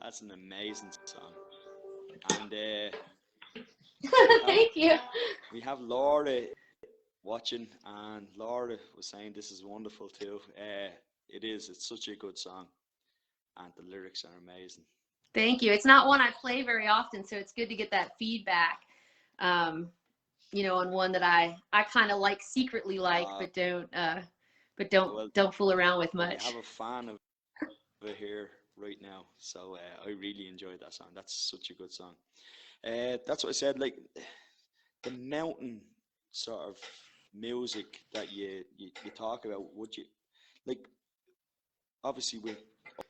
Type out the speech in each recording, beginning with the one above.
That's an amazing song. And Thank you. we have Laura watching, and Laura was saying this is wonderful too. It is. It's such a good song, and the lyrics are amazing. Thank you. It's not one I play very often, so it's good to get that feedback. Um, on one that I kind of like secretly like, but Well, don't fool around with we have much. a fan of it here right now, so I really enjoyed that song. That's such a good song. That's what I said. Like the mountain sort of music that you talk about. Would you like? Obviously, with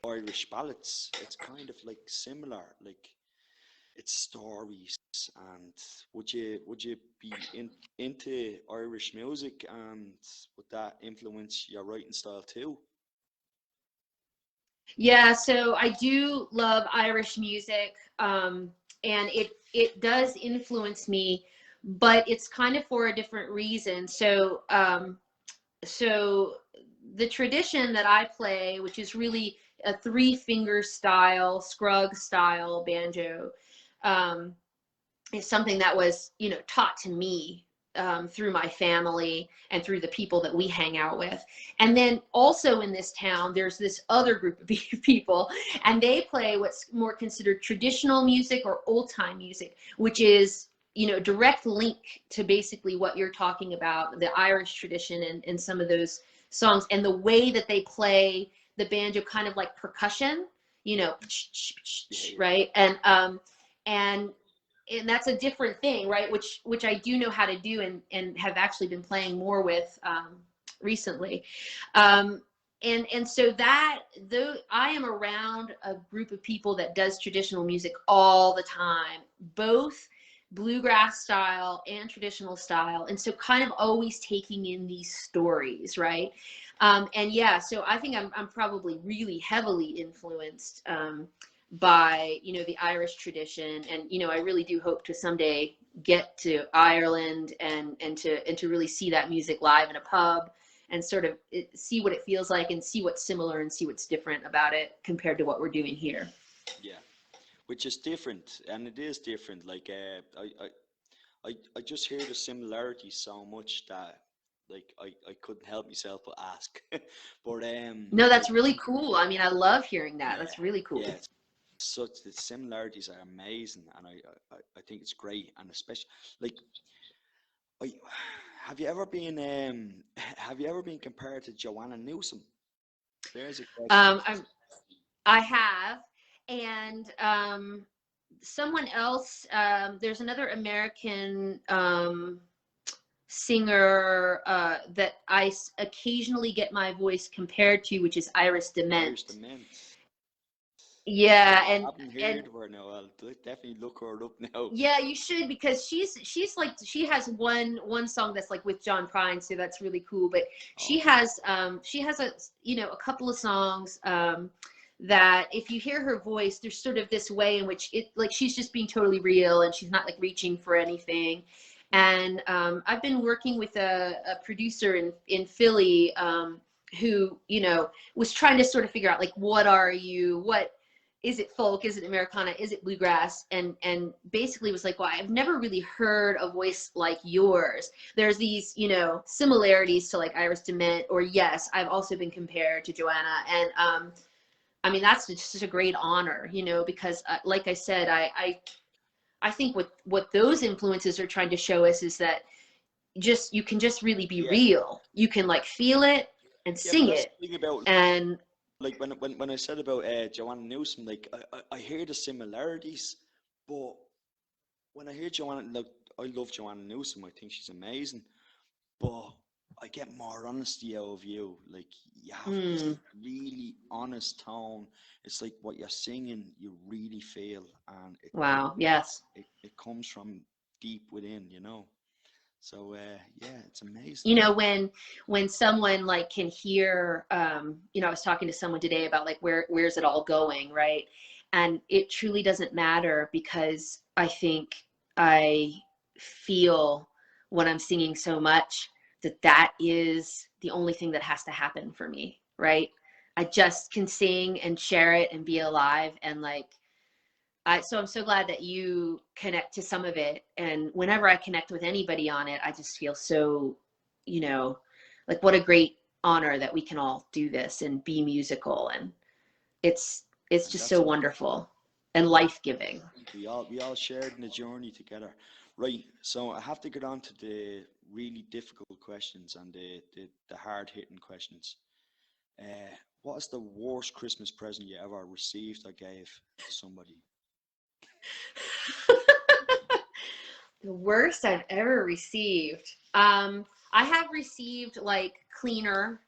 Irish ballads, it's kind of like similar. Like it's stories, and would you be into Irish music, and would that influence your writing style too? Yeah, so I do love Irish music, and it does influence me, but it's kind of for a different reason. So the tradition that I play, which is really a three-finger style, scrug style banjo, um, is something that was, taught to me through my family and through the people that we hang out with. And then also in this town, there's this other group of people, and they play what's more considered traditional music or old time music, which is, direct link to basically what you're talking about, the Irish tradition and some of those songs, and the way that they play the banjo kind of like percussion, right? And and that's a different thing, right? Which I do know how to do and have actually been playing more with recently. Um, and so that though I am around a group of people that does traditional music all the time, both bluegrass style and traditional style, and so kind of always taking in these stories, right? And yeah, so I think I'm probably really heavily influenced by the Irish tradition, and I really do hope to someday get to Ireland and to really see that music live in a pub and sort of see what it feels like and see what's similar and see what's different about it compared to what we're doing here. Yeah, which is different, and it is different. Like I just hear the similarities so much that like I couldn't help myself but ask. But No, like that's really cool. I mean, I love hearing that. yeah, That's really yeah, cool. such the similarities are amazing, and I think it's great, and especially like I have you ever been have you ever been compared to Joanna Newsom? There's a question. um I'm, I have, and someone else, there's another American singer that occasionally get my voice compared to, which is Iris Irish Dement. Dement. Yeah, I haven't and heard of her now. I'll definitely look her up now. yeah, you should, because she's like, she has one song that's like with John Prine, so that's really cool. But Oh, she has a a couple of songs that if you hear her voice, there's sort of this way in which it like she's just being totally real and she's not like reaching for anything. And I've been working with a producer in Philly who was trying to sort of figure out like, what are you, what is it, folk, is it Americana, is it bluegrass, and basically was like, well, I've never really heard a voice like yours. There's these similarities to like Iris Dement, or yes, I've also been compared to Joanna. And I mean, that's just a great honor, because like I said, I think what those influences are trying to show us is that just you can just really be yeah, real. You can like feel it and yeah. But sing that's it. the thing about And like when I said about Joanna Newsom, like I hear the similarities, but when I hear Joanna, like I love Joanna Newsom. I think she's amazing, but I get more honesty out of you. Like you have this mm, really honest tone. It's like what you're singing, you really feel, and wow, yes. it comes from deep within, you know. So yeah, it's amazing. When someone like can hear, I was talking to someone today about like where's it all going, right? And it truly doesn't matter, because I think I feel when I'm singing so much that is the only thing that has to happen for me, right? I just can sing and share it and be alive, and like So I'm so glad that you connect to some of it. And whenever I connect with anybody on it, I just feel so, you know, like what a great honor that we can all do this and be musical. And it's And just that's so it. wonderful and life-giving. We all shared in the journey together. Right. So I have to get on to the really difficult questions and the hard hitting questions. What is the worst Christmas present you ever received or gave to somebody? The worst I've ever received. I have received like cleaner,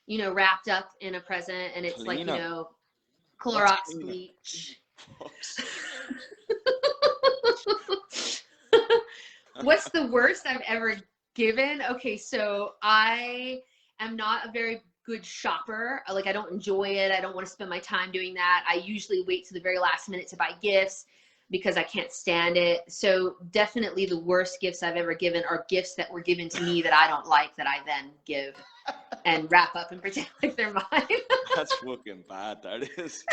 you know, wrapped up in a present, and it's like, you Cleaner. know, What's Clorox cleaner? bleach. Fuck's What's the worst I've ever given? Okay, so I am not a very good shopper. Like, I don't enjoy it. I don't want to spend my time doing that. I usually wait to the very last minute to buy gifts because I can't stand it. So definitely the worst gifts I've ever given are gifts that were given to me that I don't like, that I then give and wrap up and pretend like they're mine. That's fucking bad. That is.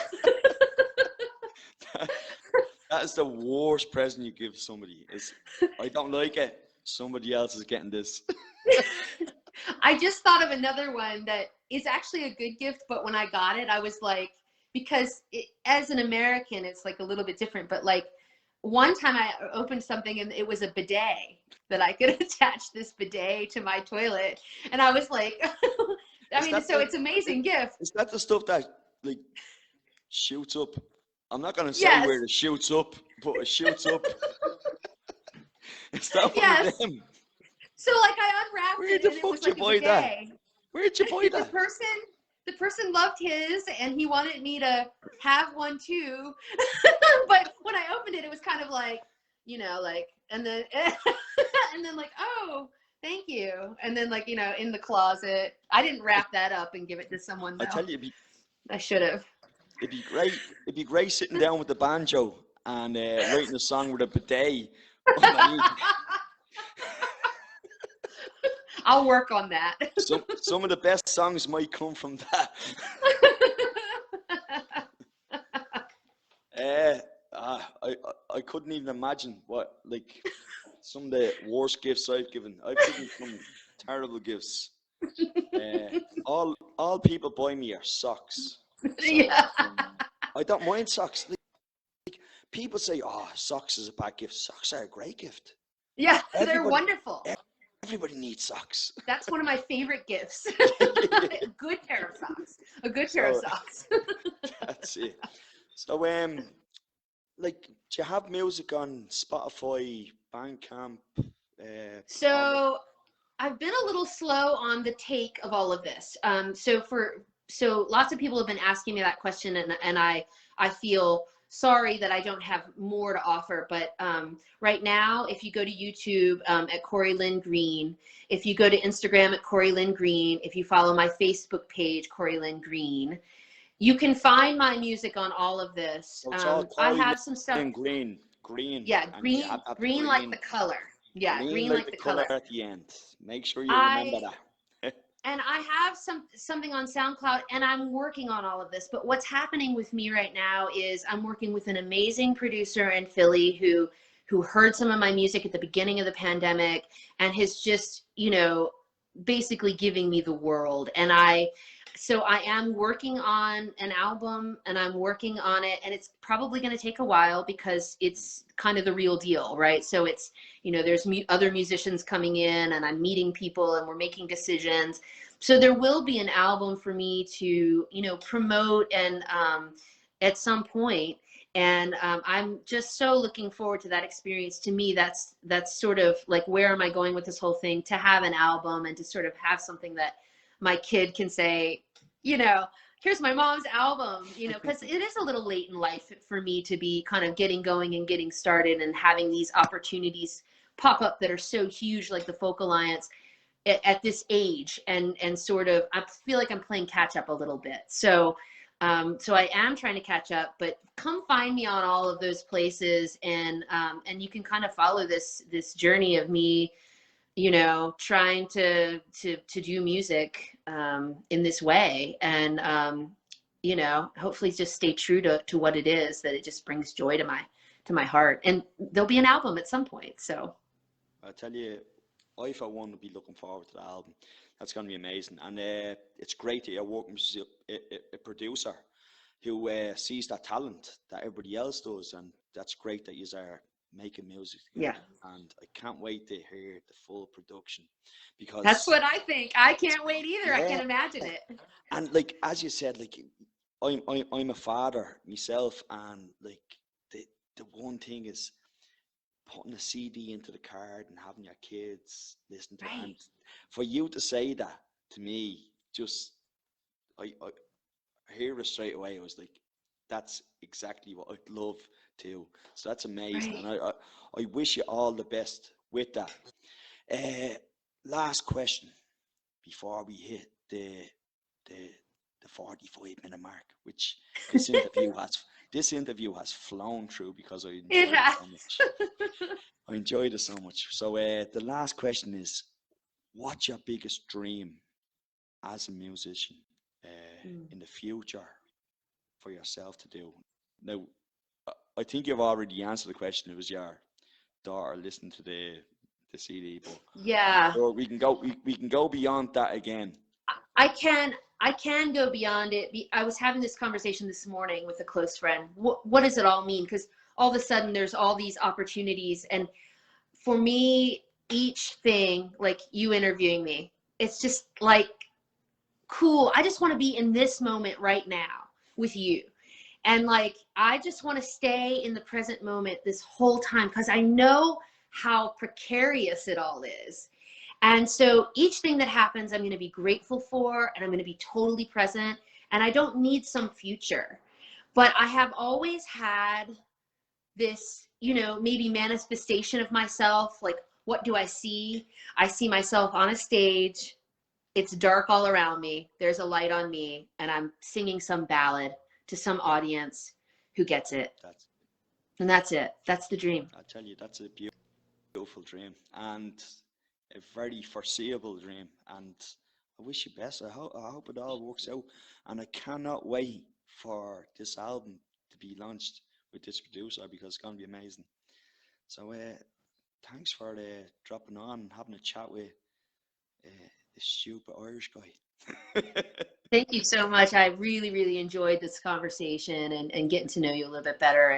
That is the worst present you give somebody. Is I don't like it. Somebody else is getting this. I just thought of another one that is actually a good gift, but when I got it, I was like, because as an American, it's like a little bit different. But like one time I opened something and it was a bidet that I could attach this bidet to my toilet. And I was like, I Is mean, that so the it's amazing gift. is that the stuff that like shoots up? I'm not gonna say Yes. where it shoots up, but it shoots up. Is that one of Yes. them? So like I unwrapped Where it the and it fuck was did you like a buy that? bidet. Where'd you buy the that? person the person loved his and he wanted me to have one too. But when I opened it, it was kind of like, you know, like, and then and then like, oh, thank you. And then like, you know, in the closet. I didn't wrap that up and give it to someone I though. tell you, I should have. it'd be great. It'd be great sitting down with the banjo and writing a song with a bidet underneath. I'll work on that. Some of the best songs might come from that. Uh, I couldn't even imagine what like some of the worst gifts I've given. I've given some terrible gifts. All people buy me are socks. So Yeah. I don't mind socks. Like people say, "Oh, socks is a bad gift." Socks are a great gift. Yeah, they're Everybody wonderful. everybody needs socks. That's one of my favorite gifts. A good pair of socks. A good pair of So socks. that's it. So like, do you have music on Spotify, Bandcamp, all of So I've been a little slow on the take of all of this. So lots of people have been asking me that question, and I feel sorry that I don't have more to offer. But right now, if you go to YouTube at Corrie Lynn Green, if you go to Instagram at Corrie Lynn Green, if you follow my Facebook page, Corrie Lynn Green, you can find my music on all of this. So it's all I Corey have some stuff. Lynn green, Yeah, and you green, have that green like green, the color. Yeah, green green like like the the color color. at the end. Make sure you remember I that. and I have something on SoundCloud, and I'm working on all of this. But what's happening with me right now is I'm working with an amazing producer in Philly who heard some of my music at the beginning of the pandemic and has just, you know, basically giving me the world. And so I am working on an album, and I'm working on it, and it's probably going to take a while because it's kind of the real deal, right? So it's, you know, there's other musicians coming in, and I'm meeting people, and we're making decisions. So there will be an album for me to, you know, promote and at some point. And I'm just so looking forward to that experience. To me, that's sort of like, where am I going with this whole thing? To have an album and to sort of have something that my kid can say, you know, here's my mom's album, you know, because it is a little late in life for me to be kind of getting going and getting started and having these opportunities pop up that are so huge, like the Folk Alliance at this age, and sort of, I feel like I'm playing catch up a little bit. So so I am trying to catch up, but come find me on all of those places, and you can kind of follow this journey of me, you know, trying to do music in this way. And you know, hopefully just stay true to what it is, that it just brings joy to my heart. And there'll be an album at some point. So I tell you, I for one would be looking forward to the album. That's going to be amazing, and it's great that you're working with a producer who sees that talent that everybody else does, and that's great that you are making music yeah, together. And I can't wait to hear the full production that's because what I think. I can't wait either. I yeah, can't imagine it. and like as you said, like I'm a father myself, and like the the one thing is putting a CD into the car and having your kids listen to it. And Right, for you to say that to me, just I hear it straight away. I was like, that's exactly what I'd love to. So that's amazing, right. and I wish you all the best with that. Uh, Last question before we hit the the 45-minute mark, which this interview has this interview has flown through because I It enjoyed it has. so much. I enjoyed it so much. So the last question is, what's your biggest dream as a musician Mm. in the future for yourself to do? Now, I think you've already answered the question. It was your daughter listening to the CD, but I'm Yeah, sure we can go beyond that again. I can I can go beyond it. I was having this conversation this morning with a close friend. What does it all mean? Because all of a sudden there's all these opportunities, and for me, each thing, like you interviewing me, it's just like cool. I just want to be in this moment right now with you. And like, I just want to stay in the present moment this whole time because I know how precarious it all is. And so each thing that happens, I'm going to be grateful for, and I'm going to be totally present. And I don't need some future. But I have always had this, you know, maybe manifestation of myself. Like, what do I see? I see myself on a stage. It's dark all around me. There's a light on me, and I'm singing some ballad to some audience who gets it. That's And that's it. That's the dream. I tell you, that's a beautiful dream and a very foreseeable dream. And I wish you best. I hope it all works out. And I cannot wait for this album to be launched with this producer because it's going to be amazing. So thanks for dropping on and having a chat with this stupid Irish guy. Thank you so much. I really, really enjoyed this conversation and getting to know you a little bit better,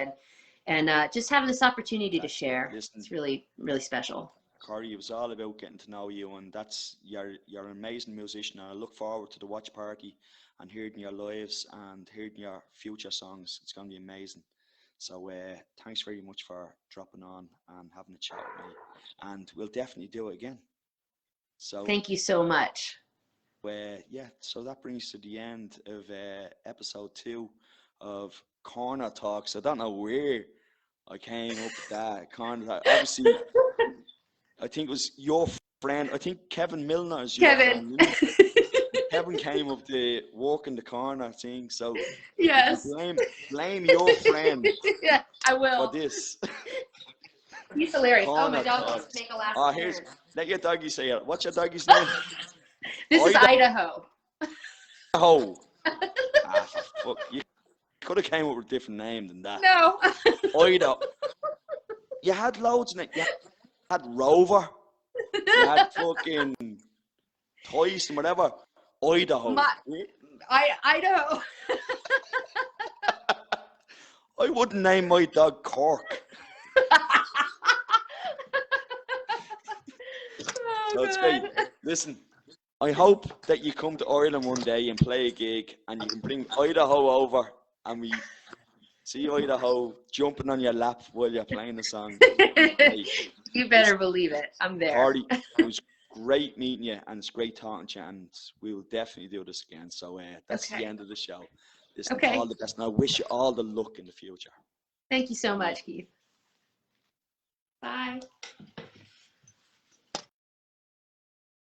and just having this opportunity to That's it. share. Listen, It's really, really special. Corey, it was all about getting to know you, and that's you're an amazing musician. And I look forward to the watch party and hearing your lives and hearing your future songs. It's going to be amazing. So thanks very much for dropping on and having a chat with me, and we'll definitely do it again. So Thank you so much. yeah, so that brings to the end of episode 2 of Corner Talks. I don't know where I came up with that corner talk. Obviously, I think it was your friend. I think Kevin Milner is your Kevin. friend, isn't he? Kevin came up to walk in the corner thing. So you can Yes. blame your friend Yeah, I for will. this. He's hilarious. Oh, my Corner dog wants to talks. make a last Oh, here's appearance. let your doggy say it. What's your doggy's name? This is Idaho. Idaho. Ah, for fuck. You could have came up with a different name than that. No. Idaho. You had loads in it. You had Rover. You had fucking Toys and whatever. Idaho. My, Idaho. I wouldn't name my dog Cork. Oh, So it's great. God. Listen, I hope that you come to Ireland one day and play a gig and you can bring Idaho over and we see Idaho jumping on your lap while you're playing the song. Great. You better Listen, believe it. I'm there. Corey, it was great meeting you and it's great talking to you and we will definitely do this again. So that's the Okay. end of the show. Listen, Okay. all the best and I wish you all the luck in the future. Thank you so Bye. much, Keith. Bye.